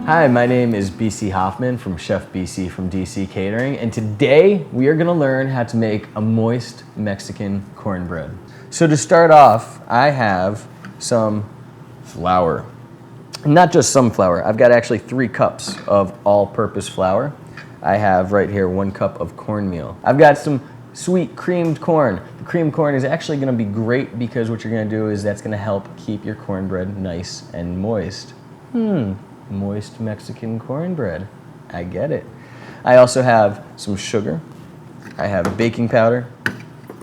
Hi, my name is BC Hoffman from Chef BC from DC Catering, and today we are gonna learn how to make a moist Mexican cornbread. So to start off, I have some flour. Not just some flour, I've got actually 3 cups of all-purpose flour. I have right here 1 cup of cornmeal. I've got some sweet creamed corn. The creamed corn is actually gonna be great because what you're gonna do is that's gonna help keep your cornbread nice and moist. Moist Mexican cornbread. I get it. I also have some sugar. I have baking powder,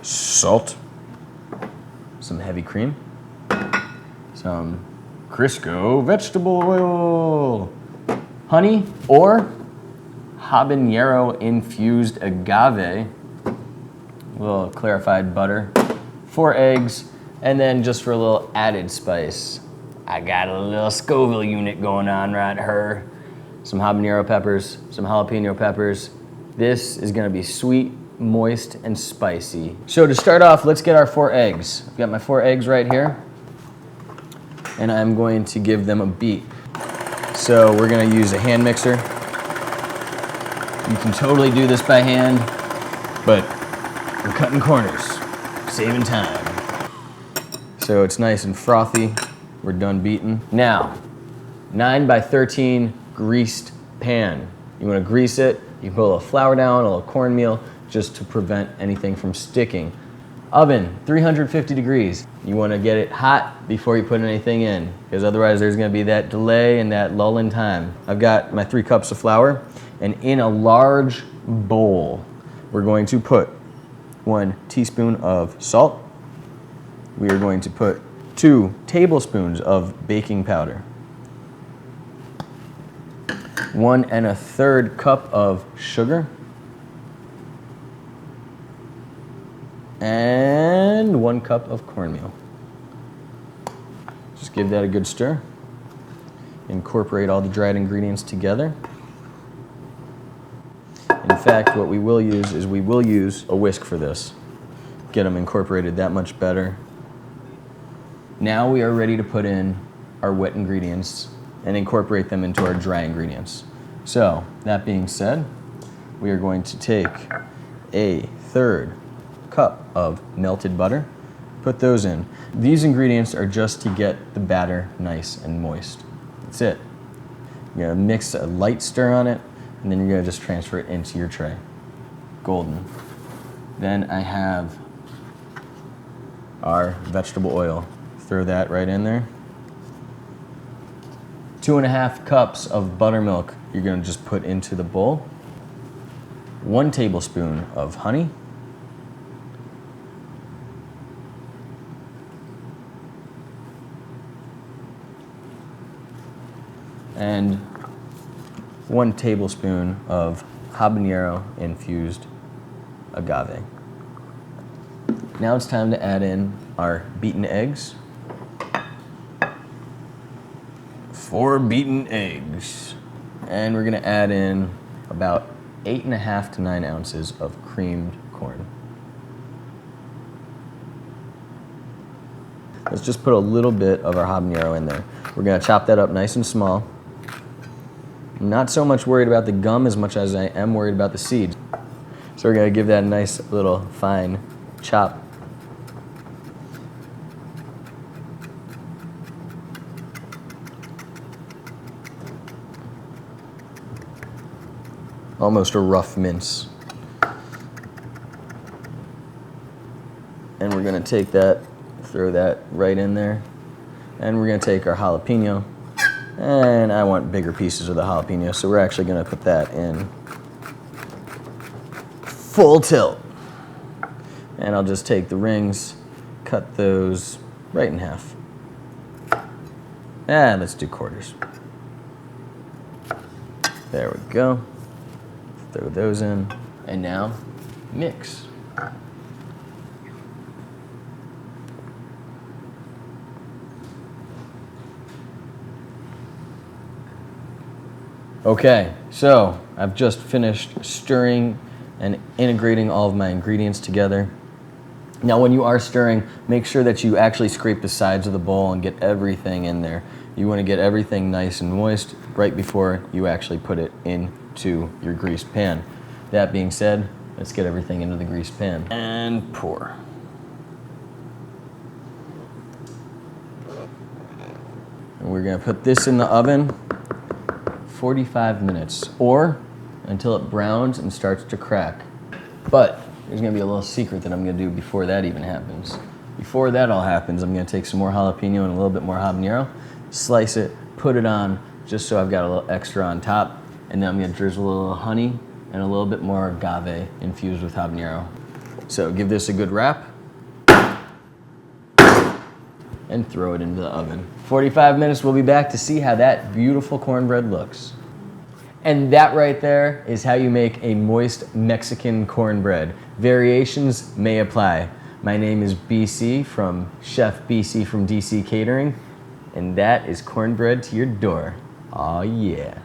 salt, some heavy cream, some Crisco vegetable oil, honey, or habanero infused agave, a little clarified butter, 4 eggs, and then just for a little added spice, I got a little Scoville unit going on right here. Some habanero peppers, some jalapeno peppers. This is gonna be sweet, moist, and spicy. So to start off, let's get our 4 eggs. I've got my 4 eggs right here, and I'm going to give them a beat. So we're gonna use a hand mixer. You can totally do this by hand, but we're cutting corners, saving time. So it's nice and frothy. We're done beating. Now, 9 by 13 greased pan. You wanna grease it, you can put a little flour down, a little cornmeal, just to prevent anything from sticking. Oven, 350 degrees. You wanna get it hot before you put anything in, because otherwise there's gonna be that delay and that lull in time. I've got my 3 cups of flour, and in a large bowl, we're going to put 1 teaspoon of salt. We are going to put 2 tablespoons of baking powder, 1 1/3 cup of sugar, and 1 cup of cornmeal. Just give that a good stir. Incorporate all the dried ingredients together. In fact, what we will use is we will use a whisk for this. Get them incorporated that much better. Now we are ready to put in our wet ingredients and incorporate them into our dry ingredients. So, that being said, we are going to take a 1/3 cup of melted butter, put those in. These ingredients are just to get the batter nice and moist. That's it. You're gonna mix a light stir on it, and then you're gonna just transfer it into your tray. Golden. Then I have our vegetable oil. Throw that right in there. 2.5 cups of buttermilk you're gonna just put into the bowl. 1 tablespoon of honey. And 1 tablespoon of habanero infused agave. Now it's time to add in our beaten eggs. 4 beaten eggs. And we're gonna add in about 8.5 to 9 ounces of creamed corn. Let's just put a little bit of our habanero in there. We're gonna chop that up nice and small. I'm not so much worried about the gum as much as I am worried about the seeds. So we're gonna give that a nice little fine chop. Almost a rough mince. And we're gonna take that, throw that right in there. And we're gonna take our jalapeno. And I want bigger pieces of the jalapeno, so we're actually gonna put that in full tilt. And I'll just take the rings, cut those right in half. And let's do quarters. There we go. Throw those in, and now mix. Okay, so I've just finished stirring and integrating all of my ingredients together. Now when you are stirring, make sure that you actually scrape the sides of the bowl and get everything in there. You want to get everything nice and moist right before you actually put it into your greased pan. That being said, let's get everything into the greased pan and pour. And we're gonna put this in the oven 45 minutes or until it browns and starts to crack. But there's gonna be a little secret that I'm gonna do before that even happens. Before that all happens, I'm gonna take some more jalapeno and a little bit more habanero, slice it, put it on just so I've got a little extra on top, and then I'm gonna drizzle a little honey and a little bit more agave infused with habanero. So give this a good wrap and throw it into the oven. 45 minutes, we'll be back to see how that beautiful cornbread looks. And that right there is how you make a moist Mexican cornbread. Variations may apply. My name is BC from Chef BC from DC Catering, and that is cornbread to your door. Aw, yeah.